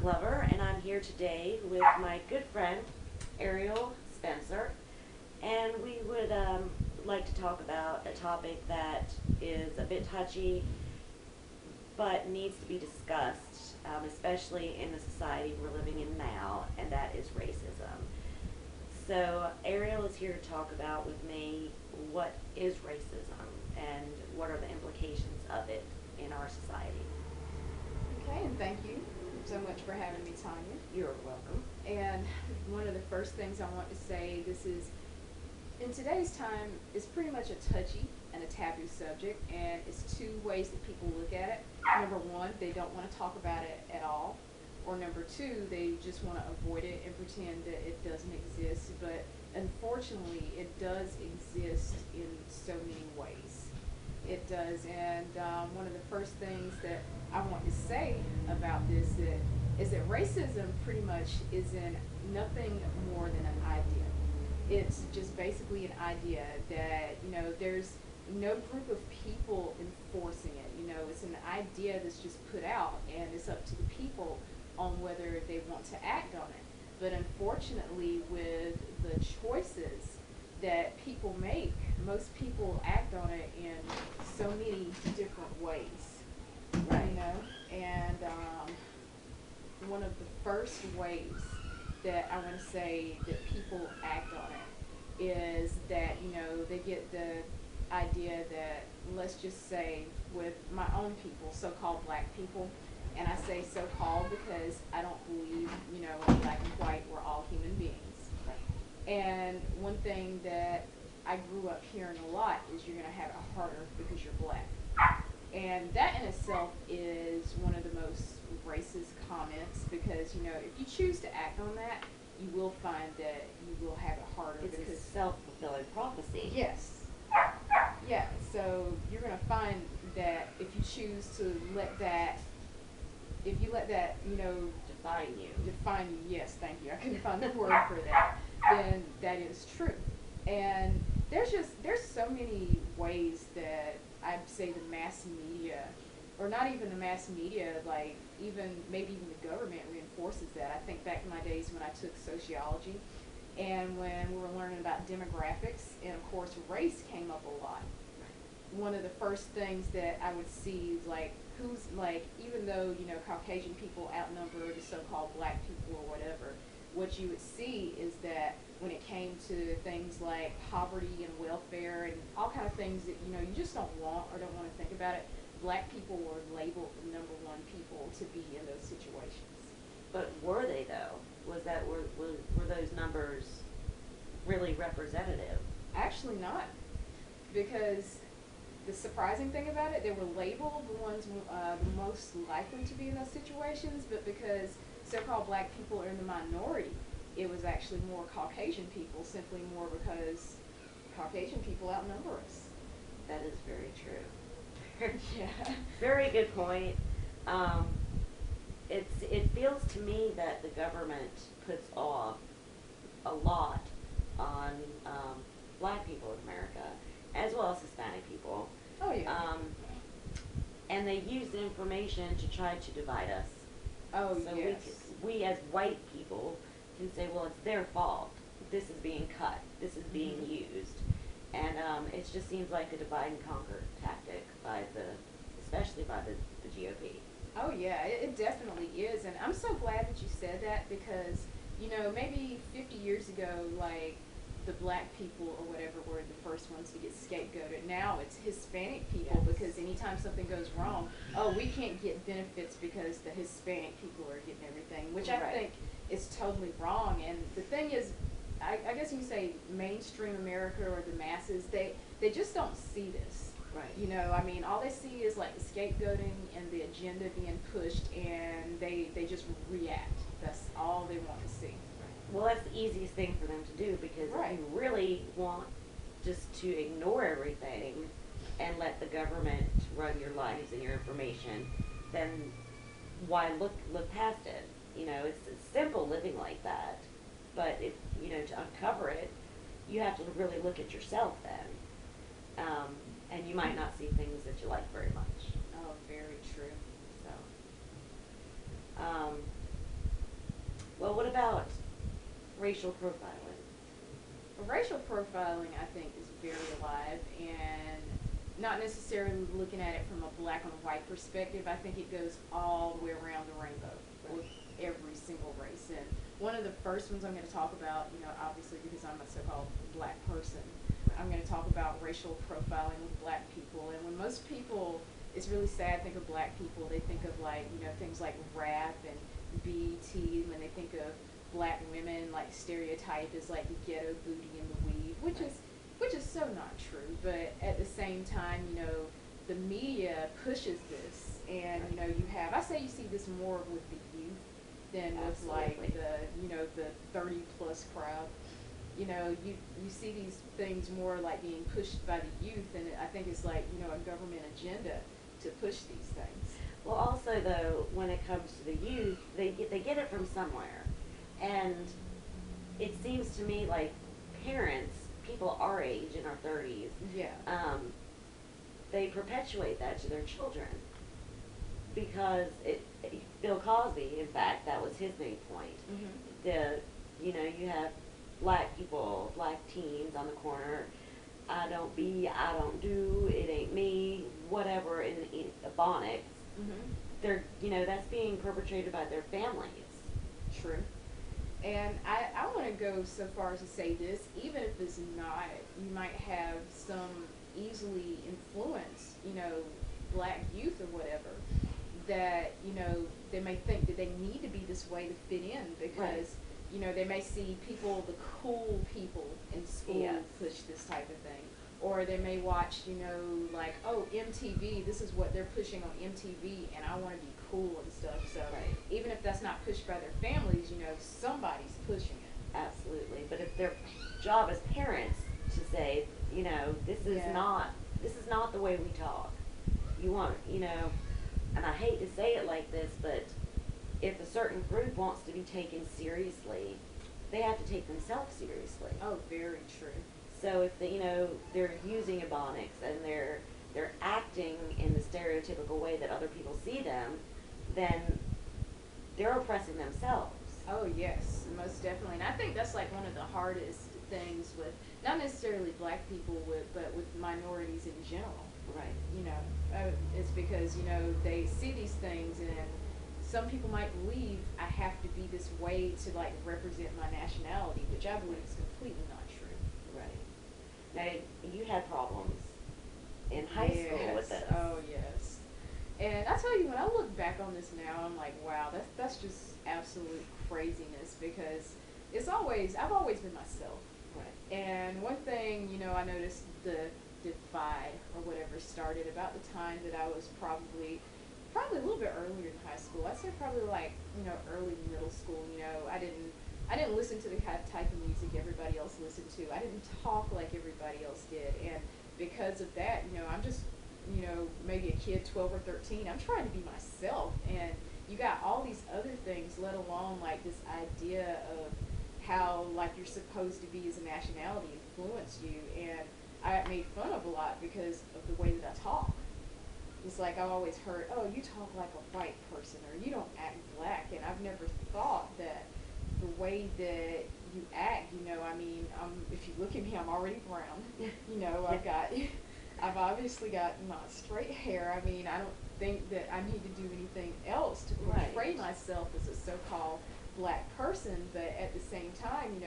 Glover, and I'm here today with my good friend Ariel Spencer, and we would like to talk about a topic that is a bit touchy but needs to be discussed, especially in the society we're living in now, and that is racism. So, Ariel is here to talk about with me what is racism and what are the implications of it in our society. Okay, and thank you so much for having me, Tanya. You're welcome. And one of the first things I want to say, this is, in today's time, is pretty much a touchy and a taboo subject, and it's two ways that people look at it. Number one, they don't want to talk about it at all, or number two, they just want to avoid it and pretend that it doesn't exist, but unfortunately, it does exist in so many ways. It does, and one of the first things that I want to say about this is that racism pretty much is in nothing more than an idea. It's just basically an idea that, there's no group of people enforcing it. It's an idea that's just put out, and it's up to the people on whether they want to act on it. But unfortunately, with the choices that people make, most people act on it in so many different ways, Right. And one of the first ways that I want to say that people act on it is that, they get the idea that, let's just say, with my own people, so-called black people, and I say so-called because I don't believe, in black and white, we're all human beings. And one thing that I grew up hearing a lot is you're going to have it harder because you're black. And that in itself is one of the most racist comments because, if you choose to act on that, you will find that you will have it harder It's because a self-fulfilling prophecy. yes. Yeah, so you're going to find that if you choose to let that, if you let that, Define you. define you, yes, thank you, I couldn't find the word for that, then that is true. And there's so many ways that I'd say the mass media, or not even the mass media, like maybe even the government reinforces that. I think back in my days when I took sociology and when we were learning about demographics, and of course race came up a lot. One of the first things that I would see is even though, Caucasian people outnumber the so-called black people or whatever, what you would see is that when it came to things like poverty and welfare and all kind of things that, you just don't want or don't want to think about it, black people were labeled the number one people to be in those situations. But were they though? Were those numbers really representative? Actually not, because the surprising thing about it, they were labeled the ones the most likely to be in those situations, but because so-called black people are in the minority, it was actually more Caucasian people, simply more because Caucasian people outnumber us. That is very true. Yeah. Very good point. Um, it feels to me that the government puts off a lot on black people in America, as well as Hispanic people. Oh yeah. And they use the information to try to divide us. Oh So yes. we as white people can say, well, it's their fault. This is being cut. This is being used. And it just seems like a divide and conquer tactic especially by the GOP. Oh yeah, it definitely is, and I'm so glad that you said that because, maybe 50 years ago, like the black people or whatever were the first ones to get scapegoated. Now it's Hispanic people Yes. because anytime something goes wrong, oh, we can't get benefits because the Hispanic people are getting everything, which I Right. think is totally wrong. And the thing is, I guess you can say mainstream America or the masses, they just don't see this. Right. I mean, all they see is like the scapegoating and the agenda being pushed, and they just react. That's all they want to see. Well, that's the easiest thing for them to do because Right. if you really want just to ignore everything and let the government run your lives and your information, then why look past it? It's simple living like that, but to uncover it, you have to really look at yourself then, and you might not see things that you like very much. Oh, very true. So, about racial profiling? Racial profiling, I think, is very alive, and not necessarily looking at it from a black and white perspective. I think it goes all the way around the rainbow with every single race. And one of the first ones I'm going to talk about, obviously because I'm a so-called black person, I'm going to talk about racial profiling with black people. And when most people, it's really sad, think of black people, they think of like, things like rap and BET. When they think of black women, like stereotype is like the ghetto booty and the weave, which is so not true. But at the same time, the media pushes this, and you have, I say you see this more with the youth than with like the 30 plus crowd. You see these things more like being pushed by the youth, and I think it's like a government agenda to push these things. Well, also though, when it comes to the youth, they get it from somewhere, and it seems to me like parents, people our age in our 30s, Yeah. They perpetuate that to their children because Bill Cosby, in fact, that was his main point. You have black people, black teens on the corner. I don't do, it ain't me, whatever in Ebonics. They're, that's being perpetrated by their families. True. And I want to go so far as to say this, even if it's not, you might have some easily influenced, black youth or whatever, that, they may think that they need to be this way to fit in because, they may see people, the cool people in school push this type of thing. Or they may watch, like, oh, MTV, this is what they're pushing on MTV, and I want to be cool and stuff. So even if that's not pushed by their families, somebody's pushing it. Absolutely. But if their job as parents to say, this is not the way we talk. You want, and I hate to say it like this, but if a certain group wants to be taken seriously, they have to take themselves seriously. Oh, very true. So if they're using Ebonics and they're acting in the stereotypical way that other people see them, then they're oppressing themselves. Oh yes, most definitely. And I think that's like one of the hardest things with not necessarily black people, but with minorities in general. Right. It's because they see these things, and some people might believe I have to be this way to like represent my nationality, which I believe is completely not true. Right. Now, you had problems in high school with this. Oh, yes. And I tell you, when I look back on this now, I'm like, wow, that's just absolute craziness because I've always been myself. Right. And one thing, I noticed the divide or whatever started about the time that I was probably a little bit earlier in high school. I'd say probably like, early middle school. I didn't listen to the type of music everybody else listened to. I didn't talk like everybody else did. And because of that, I'm just, maybe a kid 12 or 13. I'm trying to be myself. And you got all these other things, let alone like this idea of how like you're supposed to be as a nationality influence you. And I got made fun of a lot because of the way that I talk. It's like I've always heard, oh, you talk like a white person, or you don't act black. And I've never thought that the way that you act, if you look at me, I'm already brown. I've obviously got not straight hair. I don't think that I need to do anything else to portray myself as a so-called black person. But at the same time,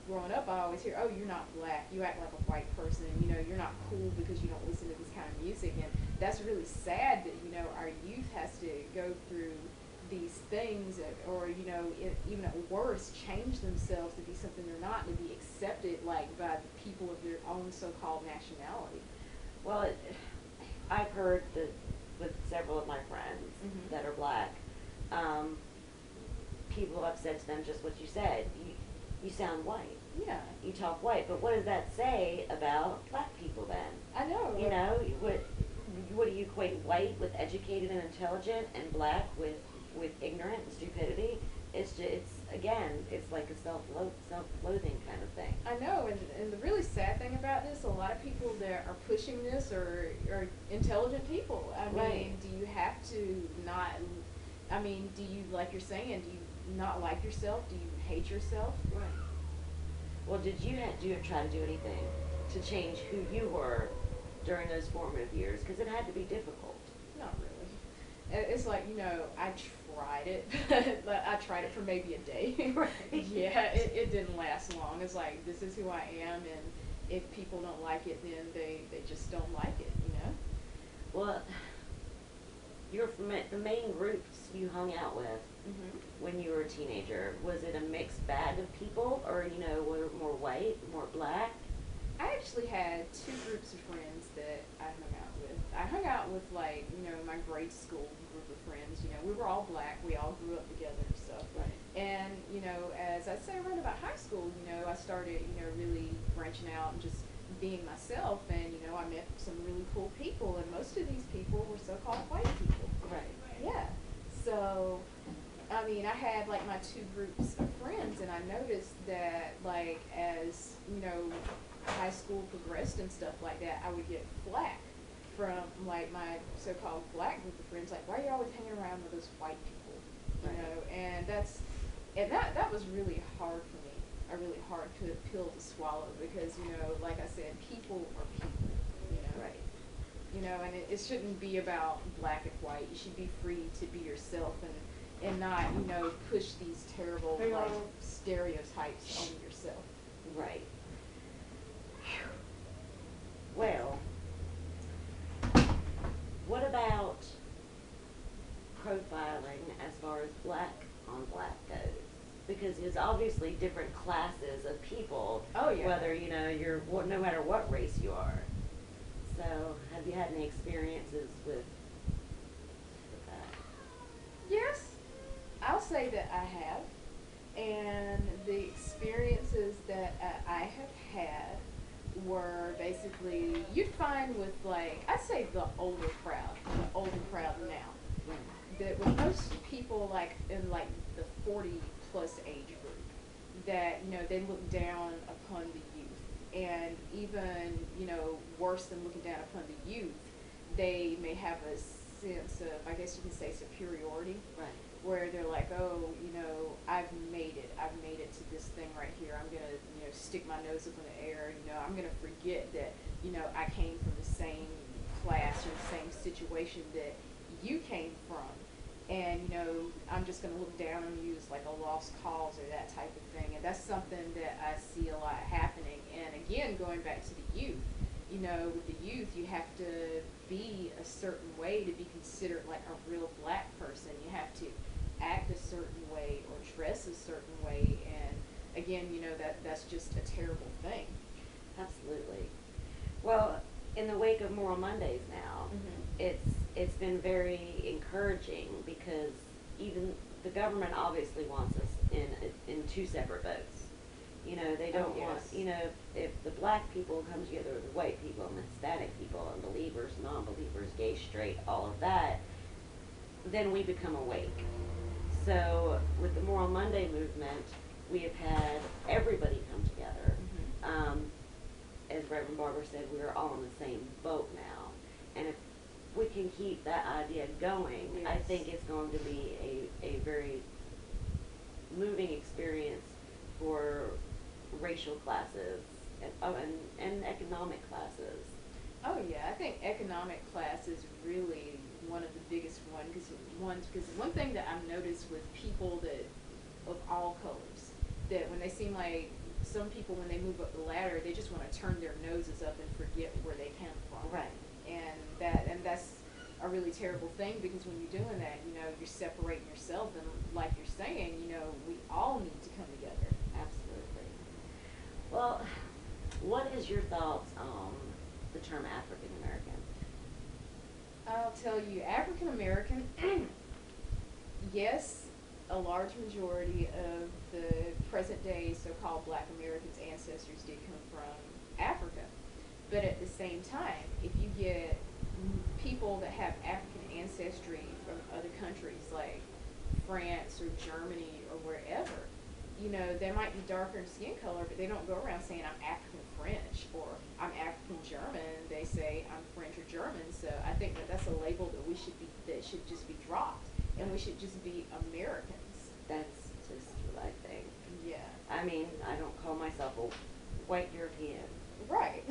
growing up, I always hear, oh, you're not black. You act like a white person. You're not cool because you don't listen to this kind of music. And that's really sad that, our youth has to go through these things or, even at worst, change themselves to be something they're not, and to be accepted, like, by the people of their own so-called nationality. Well, I've heard that with several of my friends that are black, people have said to them just what you said. You sound white. Yeah. You talk white. But what does that say about black people then? I know. What do you equate white with educated and intelligent, and black with ignorant and stupidity? It's like a self-loathing kind of thing. I know, and the really sad thing about this, a lot of people that are pushing this are intelligent people. I mean, do you have to not I mean, do you, like you're saying, do you not like yourself? Do you hate yourself? Right. Well, did you try to do anything to change who you were during those formative years? Because it had to be difficult. Not really. It's like, I tried it. But I tried it for maybe a day. Right. Yeah, it didn't last long. It's like, this is who I am, and if people don't like it, then they just don't like it. Well, you're from the main groups you hung out with Hmm. when you were a teenager. Was it a mixed bag of people, or were more white, more black? I actually had two groups of friends that I hung out with. I hung out with, like, my grade school group of friends. We were all black. We all grew up together and stuff. Right. And, as I say around about high school, I started, really branching out and just being myself. And, I met some really cool people. And most of these people were so-called white people. Right. Yeah. So, I mean, I had, like, my two groups of friends. And I noticed that, like, as, high school progressed and stuff like that, I would get flack from, like, my so-called black group of friends, like, why are you always hanging around with those white people, Right. and that was really hard for me, a really hard pill to swallow, because, like I said, people are people, Right. and it shouldn't be about black and white. You should be free to be yourself, and not, push these terrible, like, stereotypes on yourself. Right. Well, what about profiling as far as black on black goes? Because there's obviously different classes of people. Oh, yeah. Whether no matter what race you are. So, have you had any experiences with that? Yes, I'll say that I have. And the experiences that I have had were basically, you'd find with, like, I'd say the older crowd now. Right. That with most people, like, in, like, the 40-plus age group, that, they look down upon the youth. And even, worse than looking down upon the youth, they may have a sense of, I guess you can say, superiority. Right. Where they're like, oh, I've made it to this thing right here. I'm gonna, stick my nose up in the air. I'm gonna forget that, I came from the same class or the same situation that you came from, and I'm just gonna look down on you as like a lost cause or that type of thing. And that's something that I see a lot happening. And again, going back to the youth, with the youth, you have to be a certain way to be considered like a real black person. You have to act a certain way or dress a certain way, and again, that's just a terrible thing. Absolutely. Well, in the wake of Moral Mondays now, Mhm. it's been very encouraging, because even the government obviously wants us in two separate boats. They don't Oh, want, yes. if the black people come together with the white people and the Hispanic people and believers, non-believers, gay, straight, all of that, then we become awake. So with the Moral Monday movement, we have had everybody come together. As Reverend Barber said, we are all in the same boat now. And if we can keep that idea going, I Yes. think it's going to be a very moving experience for racial classes and economic classes. Oh yeah, I think economic class is really one of the biggest because one thing that I've noticed with people that of all colors, that when they seem like some people, when they move up the ladder, they just want to turn their noses up and forget where they came from. Right. And that's a really terrible thing, because when you're doing that, you're separating yourself, and like you're saying, we all need to come together. Absolutely. Well, what is your thoughts on the term African American? I'll tell you, African American, yes, a large majority of the present day so-called black Americans' ancestors did come from Africa. But at the same time, if you get people that have African ancestry from other countries like France or Germany or wherever, they might be darker in skin color, but they don't go around saying I'm African French or I'm African German. They say I'm French or German. So I think that that's a label that should just be dropped. and we should just be Americans. That's just what I think. Yeah. I mean, I don't call myself a white European. Right.